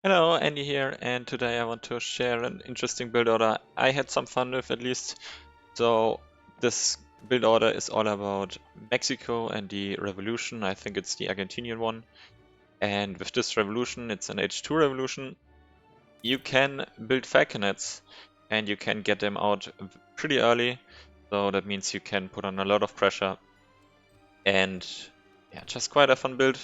Hello, Andy here, and today I want to share an interesting build order I had some fun with at least. So this build order is all about Mexico and the revolution. I think it's the Argentinian one. And with this revolution, it's an H2 revolution. You can build Falconets and you can get them out pretty early. So that means you can put on a lot of pressure and yeah, just quite a fun build.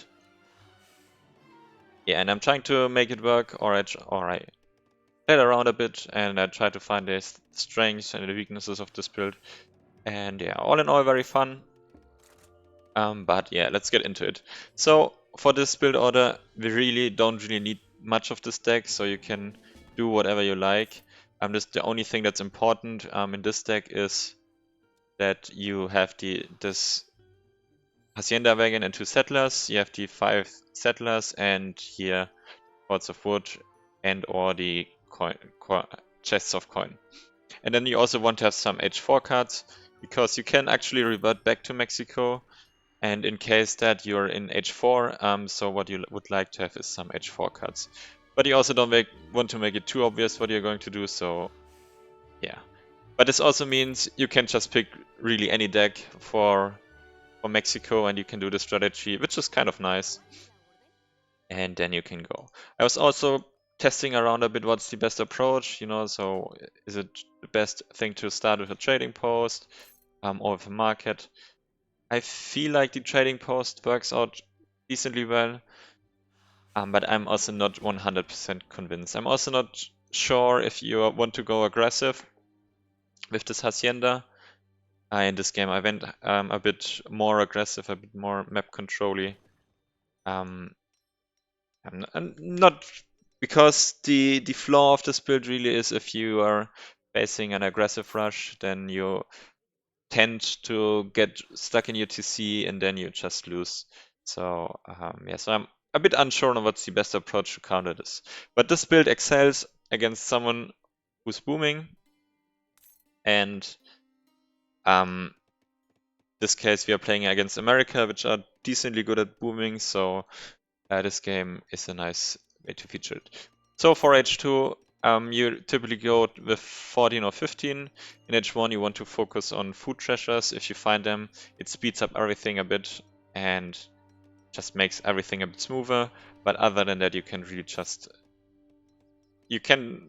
Yeah, and I'm trying to make it work, or I played around a bit and I tried to find the strengths and the weaknesses of this build. And yeah, all in all, very fun. But yeah, let's get into it. So for this build order, we really don't need much of this deck, so you can do whatever you like. Just the only thing that's important in this deck is that you have this Hacienda wagon and 2 settlers. You have the 5 settlers and here pots of wood and or the chests of coin. And then you also want to have some H4 cards, because you can actually revert back to Mexico, and in case that you're in H4, so what you would like to have is some H4 cards. But you also don't want to make it too obvious what you're going to do, so yeah. But this also means you can just pick really any deck for Mexico and you can do the strategy, which is kind of nice. And then you can go. I was also testing around a bit what's the best approach, so is it the best thing to start with a trading post or with a market? I feel like the trading post works out decently well, but I'm also not 100% convinced. I'm also not sure if you want to go aggressive with this Hacienda. In this game I went a bit more aggressive, a bit more map control-y. I'm not because the flaw of this build really is if you are facing an aggressive rush, then you tend to get stuck in your TC and then you just lose. So yeah, so I'm a bit unsure on what's the best approach to counter this. But this build excels against someone who's booming, and this case we are playing against America, which are decently good at booming. So this game is a nice way to feature it. So for H2, you typically go with 14 or 15. In H1, you want to focus on food treasures. If you find them, it speeds up everything a bit and just makes everything a bit smoother. But other than that, you can really just you can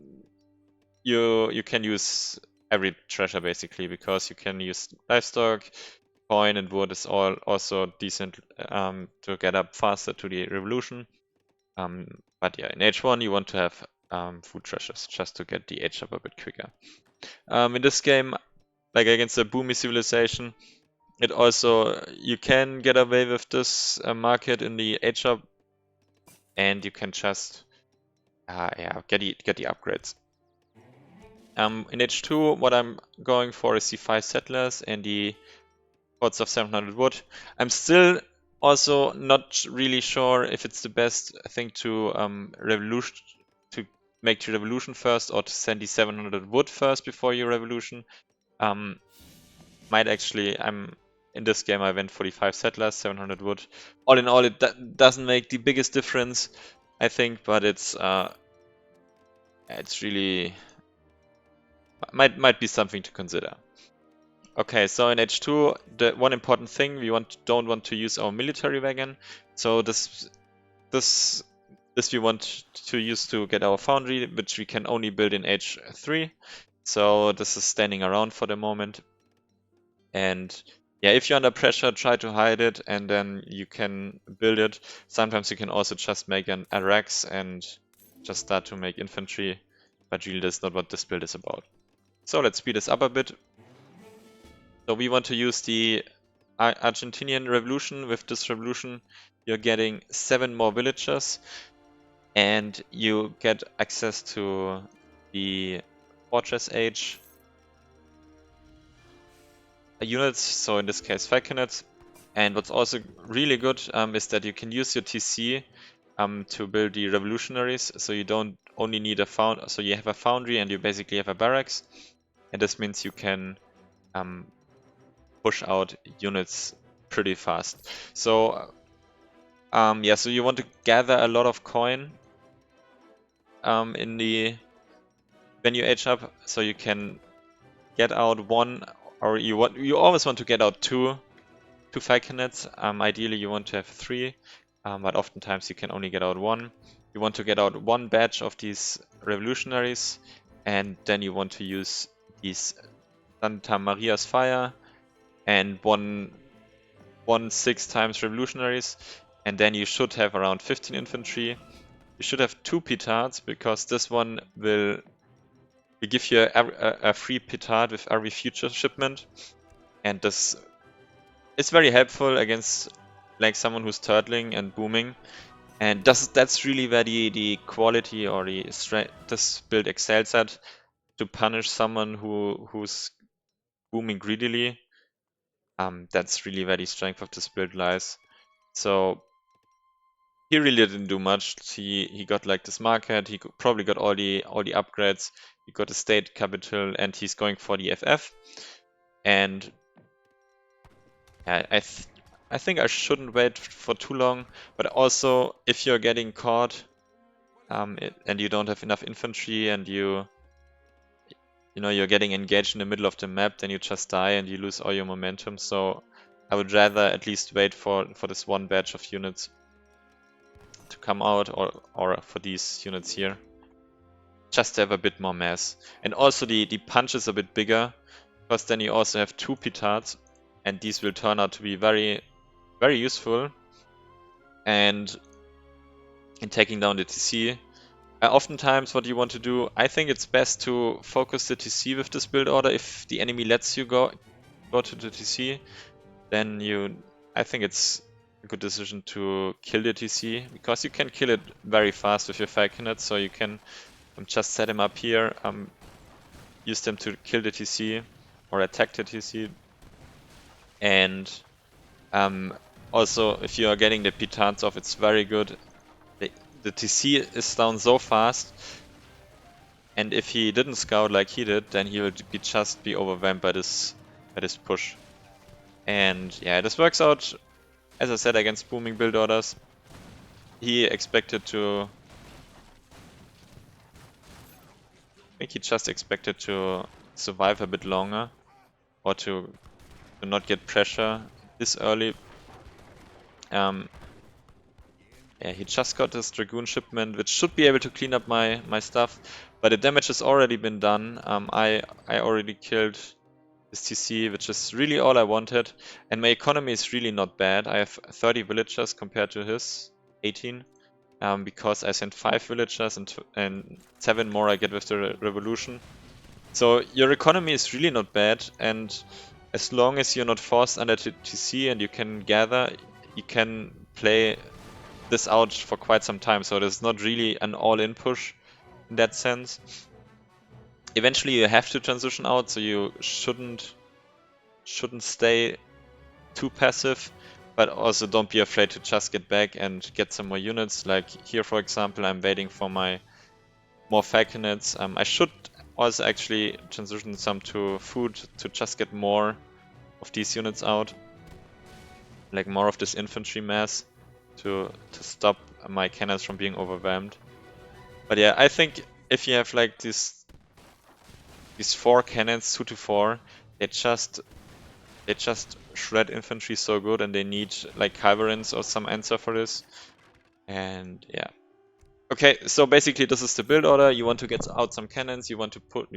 use every treasure basically, because you can use livestock, coin, and wood is all also decent to get up faster to the revolution. But yeah, in H1 you want to have food treasures just to get the H up a bit quicker. In this game, like against a boomy civilization, it also you can get away with this market in the H up, and you can just yeah get the upgrades. In H2, what I'm going for is the 5 settlers and the pots of 700 wood. I'm still also not really sure if it's the best thing to make the revolution first, or to send the 700 wood first before your revolution. Might actually, in this game I went for the 5 settlers, 700 wood. All in all, it doesn't make the biggest difference, I think, but it's really might be something to consider. Okay, so in H2, the one important thing, we don't want to use our military wagon. So this we want to use to get our foundry, which we can only build in H3. So this is standing around for the moment. And yeah, if you're under pressure, try to hide it, and then you can build it. Sometimes you can also just make an Rex and just start to make infantry, but really that's not what this build is about. So let's speed this up a bit. So we want to use the Argentinian revolution. With this revolution, you're getting 7 more villagers, and you get access to the Fortress Age units, so in this case Falconett. And what's also really good is that you can use your TC to build the revolutionaries, so you don't only need so you have a foundry and you basically have a barracks, and this means you can push out units pretty fast. So yeah, so you want to gather a lot of coin in the when you age up, so you can get out one, or you always want to get out two Falconets. Ideally you want to have three, but oftentimes you can only get out one. You want to get out one batch of these revolutionaries, and then you want to use these Santa Maria's Fire and one 6 times revolutionaries, and then you should have around 15 infantry. You should have 2 petards, because this one will give you a free petard with every future shipment, and this is very helpful against like someone who's turtling and booming. And that's really where the quality or the strength this build excels at, to punish someone who's booming greedily. That's really where the strength of this build lies. So he really didn't do much. He got like this market. He probably got all the upgrades. He got a state capital, and he's going for the FF. And I think I shouldn't wait for too long. But also, if you're getting caught, and you don't have enough infantry, and you're getting engaged in the middle of the map, then you just die and you lose all your momentum. So I would rather at least wait for this one batch of units to come out, or for these units here, just to have a bit more mass. And also the punch is a bit bigger, because then you also have 2 petards, and these will turn out to be very, very useful. And in taking down the TC, oftentimes what you want to do, I think it's best to focus the TC with this build order. If the enemy lets you go to the TC, then I think it's a good decision to kill the TC, because you can kill it very fast with your Falconett. So you can just set him up here, use them to kill the TC or attack the TC. And also, if you are getting the petards off, it's very good. The TC is down so fast, and if he didn't scout like he did, then he would just be overwhelmed by this push. And yeah, this works out, as I said, against booming build orders. He expected to... I think he just expected to survive a bit longer, or to not get pressure this early. Yeah, he just got this Dragoon shipment, which should be able to clean up my stuff, but the damage has already been done. I already killed this TC, which is really all I wanted, and my economy is really not bad. I have 30 villagers compared to his 18, because I sent 5 villagers and 7 more I get with the revolution. So your economy is really not bad, and as long as you're not forced under TC and you can gather, you can play this out for quite some time. So there's not really an all-in push in that sense. Eventually you have to transition out, so you shouldn't stay too passive, but also don't be afraid to just get back and get some more units. Like here, for example, I'm waiting for my more Falconets. I should also actually transition some to food to just get more of these units out, like more of this infantry mass, to stop my cannons from being overwhelmed. But yeah, I think if you have like these 4 cannons, 2 to 4, they just shred infantry so good, and they need like cavalryns or some answer for this. And yeah. Okay, so basically this is the build order. You want to get out some cannons, you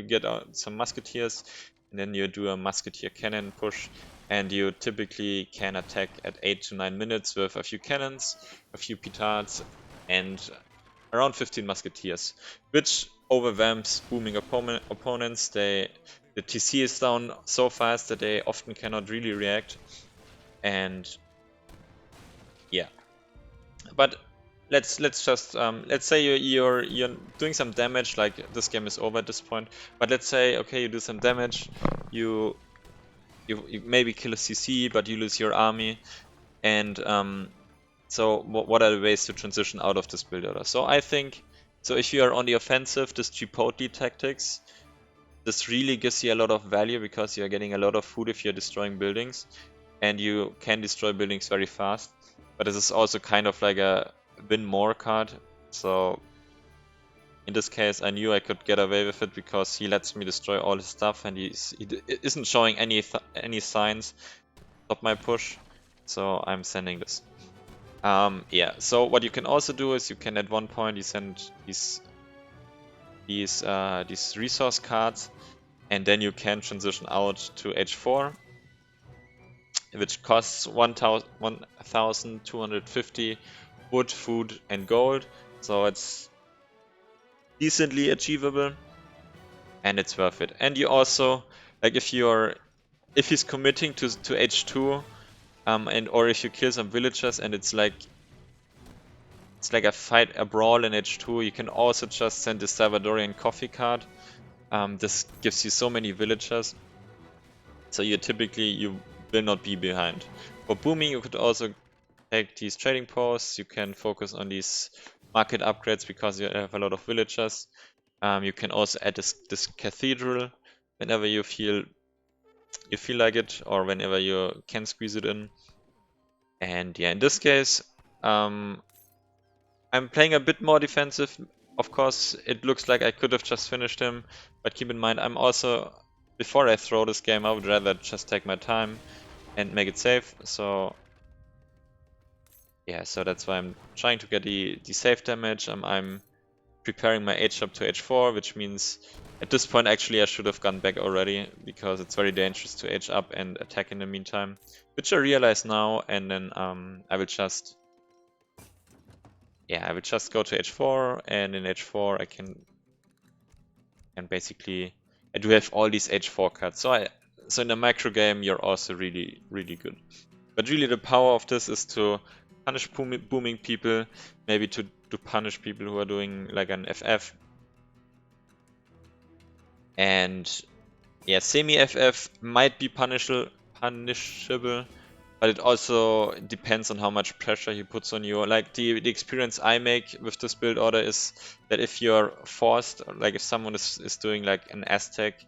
get out some musketeers, and then you do a musketeer cannon push, and you typically can attack at 8 to 9 minutes with a few cannons, a few petards, and around 15 musketeers, which overwhelms booming opponents. The TC is down so fast that they often cannot really react, and yeah. But let's just let's say you're doing some damage. Like this game is over at this point, but let's say, okay, you do some damage, you maybe kill a CC, but you lose your army, and so what are the ways to transition out of this build order? So I think, so if you are on the offensive, this Chipotle tactics, this really gives you a lot of value, because you're getting a lot of food if you're destroying buildings, and you can destroy buildings very fast. But this is also kind of like a win more card. So In this case, I knew I could get away with it because he lets me destroy all his stuff, and he isn't showing any signs of my push, so I'm sending this. Yeah, so what you can also do is you can at one point you send these resource cards, and then you can transition out to H4, which costs 1,250 wood, food, and gold. So it's decently achievable, and it's worth it. And you also, like, if he's committing to H2, or if you kill some villagers and it's like a brawl in H2, you can also just send the Salvadorian coffee card. This gives you so many villagers, so you will not be behind. For booming, you could also take these trading posts. You can focus on these market upgrades because you have a lot of villagers. You can also add this cathedral whenever you feel like it, or whenever you can squeeze it in. And yeah, in this case, I'm playing a bit more defensive. Of course, it looks like I could have just finished him, but keep in mind, I'm also, before I throw this game, I would rather just take my time and make it safe. So yeah, so that's why I'm trying to get the safe damage. I'm preparing my H up to H4, which means at this point actually I should have gone back already, because it's very dangerous to H up and attack in the meantime, which I realize now. And then I will just go to H4, and in H4 I can basically, I do have all these H4 cards, so in a macro game you're also really good. But really the power of this is to punish booming people, maybe to punish people who are doing like an FF. And yeah, semi-FF might be punishable, but it also depends on how much pressure he puts on you. Like the experience I make with this build order is that if you're forced, like if someone is doing like an Aztec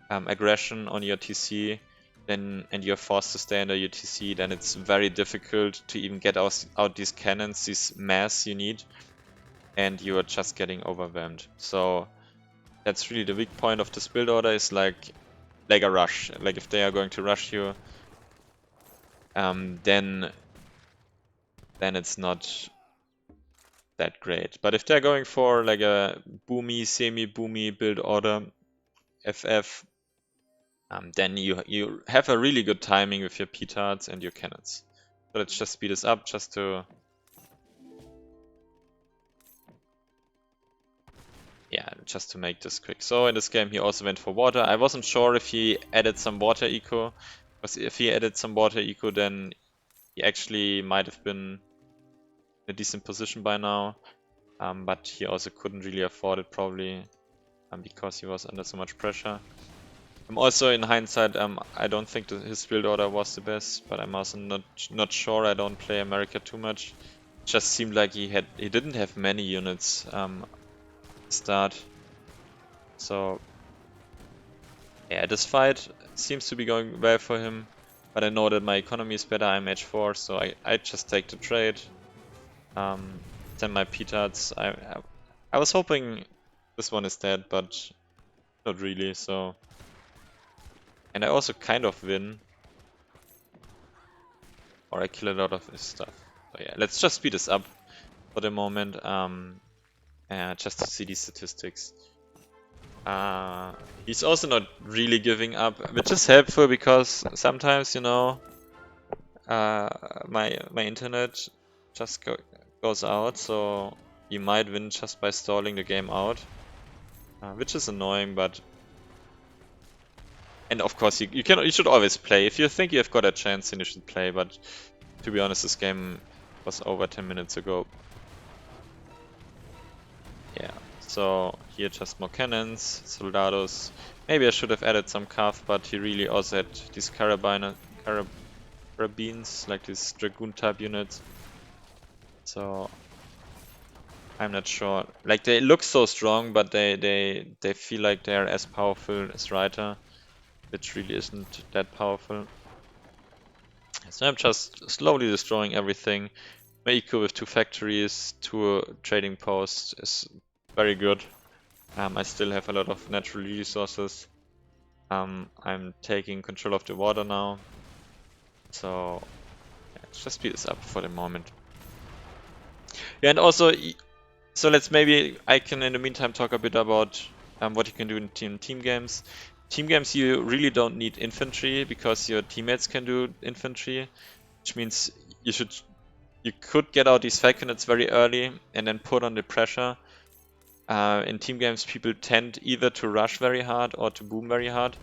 aggression on your TC, and you're forced to stay under your TC, then it's very difficult to even get out these cannons, these mass you need, and you are just getting overwhelmed. So that's really the weak point of this build order, is like a rush. Like if they are going to rush you, then it's not that great. But if they're going for like a boomy, semi-boomy build order, FF, then you have a really good timing with your petards and your cannons. So let's just speed this up just to... yeah, just to make this quick. So in this game he also went for water. I wasn't sure if he added some water eco, because if he added some water eco, then he actually might have been in a decent position by now. But he also couldn't really afford it, probably, because he was under so much pressure. Also, in hindsight, I don't think that his build order was the best, but I'm also not sure. I don't play America too much. It just seemed like he didn't have many units start. So yeah, this fight seems to be going well for him, but I know that my economy is better. I'm H4, so I just take the trade. Send my petards. I was hoping this one is dead, but not really. So, and I also kind of win, or I kill a lot of his stuff. So yeah, let's just speed this up for the moment, just to see these statistics. He's also not really giving up, which is helpful, because sometimes, you know, my internet just goes out, so you might win just by stalling the game out, which is annoying. But and of course you should always play. If you think you've got a chance, then you should play. But to be honest, this game was over 10 minutes ago. Yeah, so here just more cannons, soldados. Maybe I should have added some calf, but he really also had these carabines, like these dragoon type units. So I'm not sure. Like, they look so strong, but they feel like they're as powerful as Reiter, which really isn't that powerful. So I'm just slowly destroying everything. My eco with 2 factories, 2 trading posts is very good. I still have a lot of natural resources. I'm taking control of the water now. So yeah, let's just speed this up for the moment. Yeah, and also, so I can in the meantime talk a bit about what you can do in team games. Team games, you really don't need infantry because your teammates can do infantry, which means you could get out these Falconets very early and then put on the pressure. In team games, people tend either to rush very hard or to boom very hard.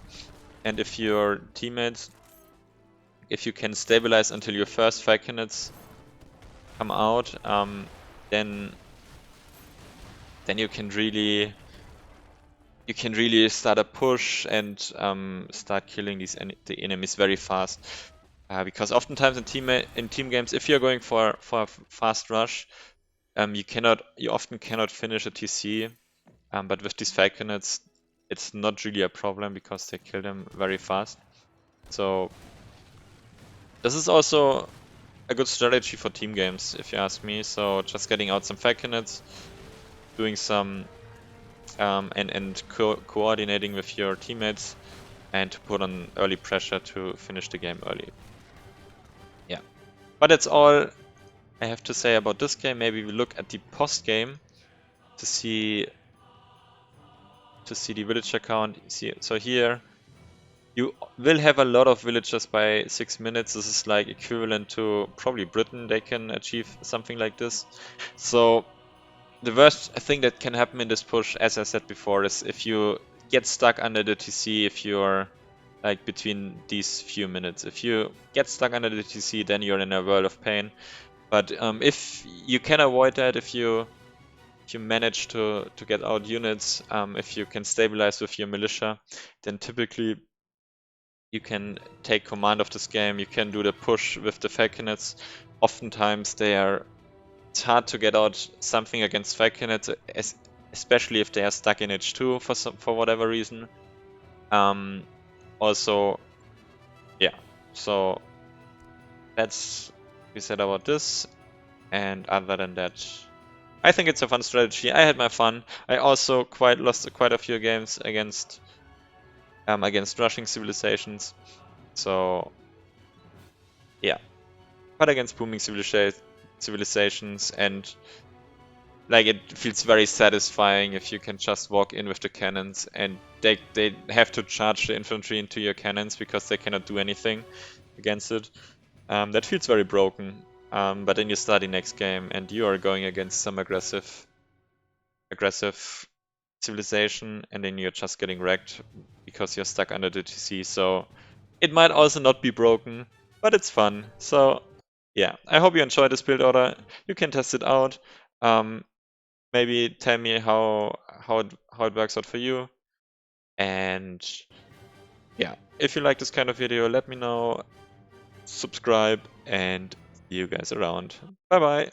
And if your teammates, if you can stabilize until your first Falconets come out, then you can really start a push and start killing the enemies very fast. Because oftentimes in team games, if you're going for a fast rush, you often cannot finish a TC. But with these Falconets, it's not really a problem because they kill them very fast. So this is also a good strategy for team games, if you ask me. So just getting out some Falconets, doing some and coordinating with your teammates, and to put on early pressure to finish the game early. Yeah, but that's all I have to say about this game. Maybe we look at the post game to see the villager count. So here you will have a lot of villagers by 6 minutes. This is like equivalent to probably Britain. They can achieve something like this. So the worst thing that can happen in this push, as I said before, is if you get stuck under the TC, if you're like between these few minutes. If you get stuck under the TC, then you're in a world of pain. But if you can avoid that, if you manage to get out units, if you can stabilize with your militia, then typically you can take command of this game. You can do the push with the Falconets. Oftentimes it's hard to get out something against Falconets, especially if they are stuck in H2 for whatever reason. Also, yeah. So that's what we said about this. And other than that, I think it's a fun strategy. I had my fun. I also lost quite a few games against rushing civilizations. So yeah, but against booming civilizations, and like it feels very satisfying if you can just walk in with the cannons and they have to charge the infantry into your cannons because they cannot do anything against it. That feels very broken. But then you start the next game and you are going against some aggressive civilization, and then you're just getting wrecked because you're stuck under the TC. So it might also not be broken, but it's fun. So yeah, I hope you enjoyed this build order. You can test it out. Maybe tell me how it works out for you. And yeah, if you like this kind of video, let me know, subscribe, and see you guys around. Bye bye.